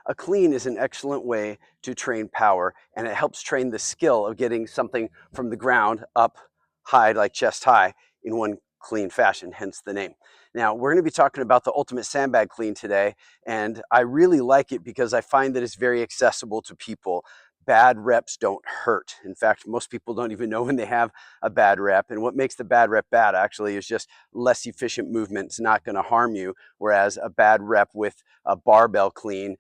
A clean is an excellent way to train power, and it helps train the skill of getting something from the ground up high, like chest high, in one clean fashion, hence the name. Now, we're going to be talking about the ultimate sandbag clean today, and I really like it because I find that it's very accessible to people. Bad reps don't hurt. In fact, most people don't even know when they have a bad rep, and what makes the bad rep bad actually is just less efficient movement. It's not going to harm you, whereas a bad rep with a barbell clean,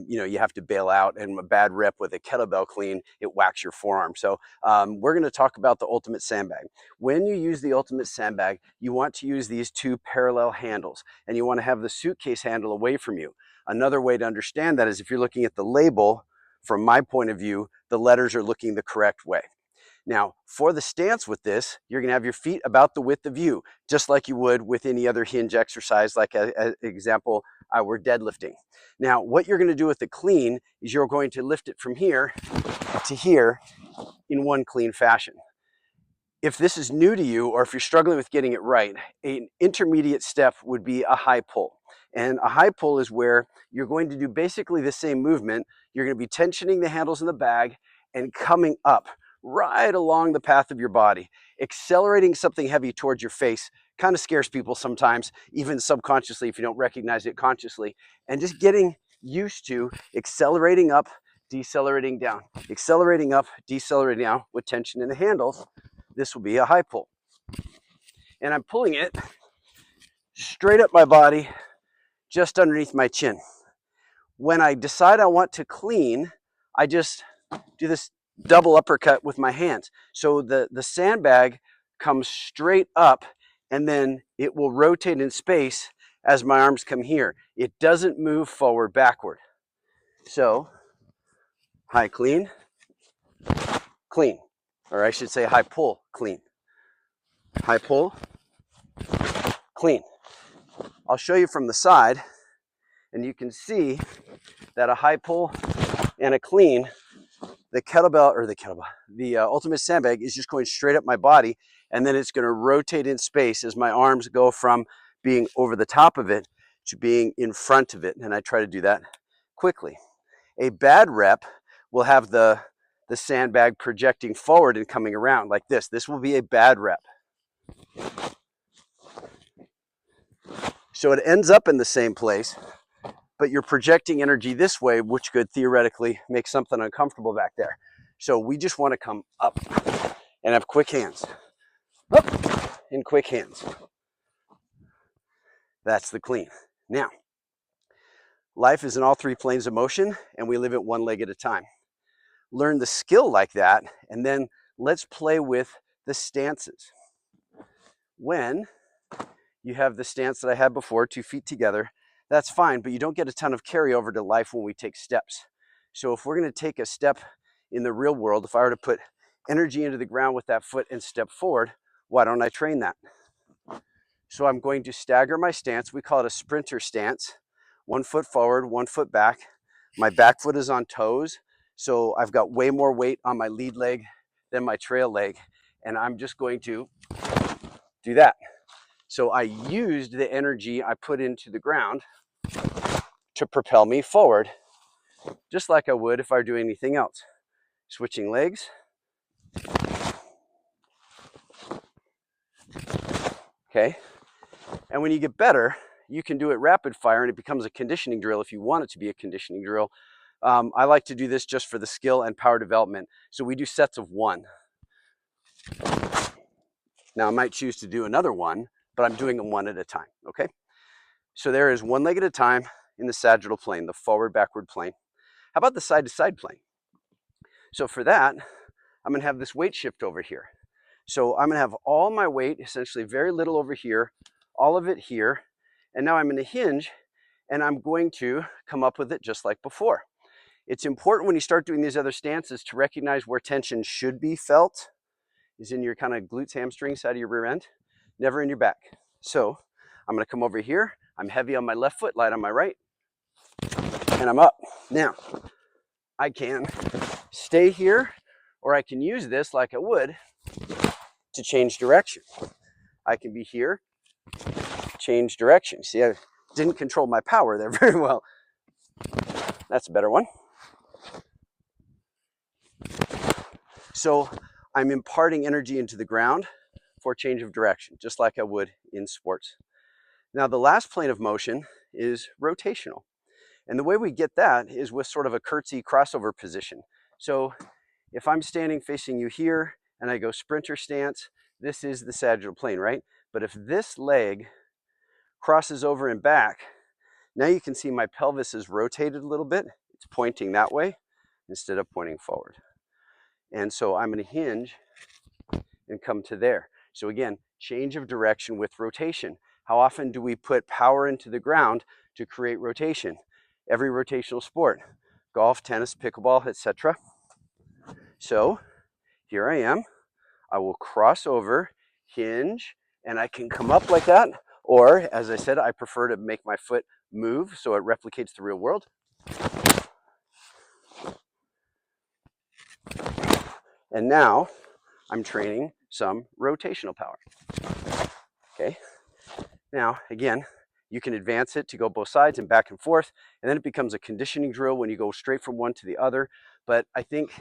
you have to bail out, and a bad rep with a kettlebell clean, it whacks your forearm. So we're going to talk about the ultimate sandbag. When you use the ultimate sandbag, you want to use these two parallel handles, and you want to have the suitcase handle away from you. Another way to understand that is if you're looking at the label, from my point of view, the letters are looking the correct way. Now, for the stance with this, you're going to have your feet about the width of you, just like you would with any other hinge exercise, like an example, we're deadlifting. Now, what you're going to do with the clean is you're going to lift it from here to here in one clean fashion. If this is new to you, or if you're struggling with getting it right, an intermediate step would be a high pull. And a high pull is where you're going to do basically the same movement. You're going to be tensioning the handles in the bag and coming up right along the path of your body. Accelerating something heavy towards your face kind of scares people sometimes, even subconsciously if you don't recognize it consciously. And just getting used to accelerating up, decelerating down, accelerating up, decelerating down with tension in the handles. This will be a high pull. And I'm pulling it straight up my body, just underneath my chin. When I decide I want to clean, I just do this double uppercut with my hands. So the sandbag comes straight up, and then it will rotate in space as my arms come here. It doesn't move forward, backward. So high clean, clean. Or I should say high pull, clean. High pull, clean. I'll show you from the side, and you can see that a high pull and a clean, the ultimate sandbag is just going straight up my body, and then it's going to rotate in space as my arms go from being over the top of it to being in front of it, and I try to do that quickly. A bad rep will have the sandbag projecting forward and coming around like this. This will be a bad rep. So it ends up in the same place, but you're projecting energy this way, which could theoretically make something uncomfortable back there. So we just want to come up and have quick hands. Up and quick hands. That's the clean. Now, life is in all three planes of motion, and we live it one leg at a time. Learn the skill like that, and then let's play with the stances. When you have the stance that I had before, 2 feet together, that's fine, but you don't get a ton of carryover to life when we take steps. So if we're going to take a step in the real world, if I were to put energy into the ground with that foot and step forward, why don't I train that? So I'm going to stagger my stance. We call it a sprinter stance. 1 foot forward, 1 foot back. My back foot is on toes, so I've got way more weight on my lead leg than my trail leg, and I'm just going to do that. So I used the energy I put into the ground to propel me forward, just like I would if I were doing anything else. Switching legs. Okay. And when you get better, you can do it rapid fire, and it becomes a conditioning drill if you want it to be a conditioning drill. I like to do this just for the skill and power development. So we do sets of 1. Now I might choose to do another one, but I'm doing them 1 at a time, okay? So there is 1 leg at a time in the sagittal plane, the forward-backward plane. How about the side-to-side plane? So for that, I'm gonna have this weight shift over here. So I'm gonna have all my weight, essentially very little over here, all of it here, and now I'm gonna hinge, and I'm going to come up with it just like before. It's important when you start doing these other stances to recognize where tension should be felt is in your kind of glutes, hamstrings, side of your rear end, never in your back. So I'm gonna come over here, I'm heavy on my left foot, light on my right, and I'm up. Now, I can stay here, or I can use this like I would to change direction. I can be here, change direction. See, I didn't control my power there very well. That's a better one. So I'm imparting energy into the ground for change of direction, just like I would in sports. Now the last plane of motion is rotational. And the way we get that is with sort of a curtsy crossover position. So if I'm standing facing you here and I go sprinter stance, this is the sagittal plane, right? But if this leg crosses over and back, now you can see my pelvis is rotated a little bit. It's pointing that way instead of pointing forward. And so I'm going to hinge and come to there. So again, change of direction with rotation. How often do we put power into the ground to create rotation? Every rotational sport, golf, tennis, pickleball, etc. So here I am. I will cross over, hinge, and I can come up like that. Or, as I said, I prefer to make my foot move so it replicates the real world. And now I'm training some rotational power. Okay. Now, again, you can advance it to go both sides and back and forth, and then it becomes a conditioning drill when you go straight from one to the other. But I think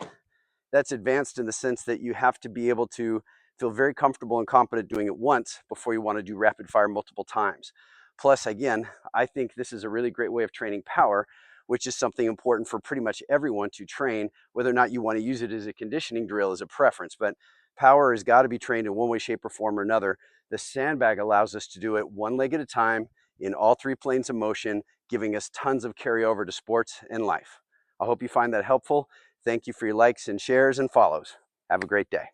that's advanced in the sense that you have to be able to feel very comfortable and competent doing it once before you want to do rapid fire multiple times. Plus, again, I think this is a really great way of training power, which is something important for pretty much everyone to train. Whether or not you want to use it as a conditioning drill is a preference, but power has got to be trained in one way, shape, or form or another. The sandbag allows us to do it one leg at a time in all three planes of motion, giving us tons of carryover to sports and life. I hope you find that helpful. Thank you for your likes and shares and follows. Have a great day.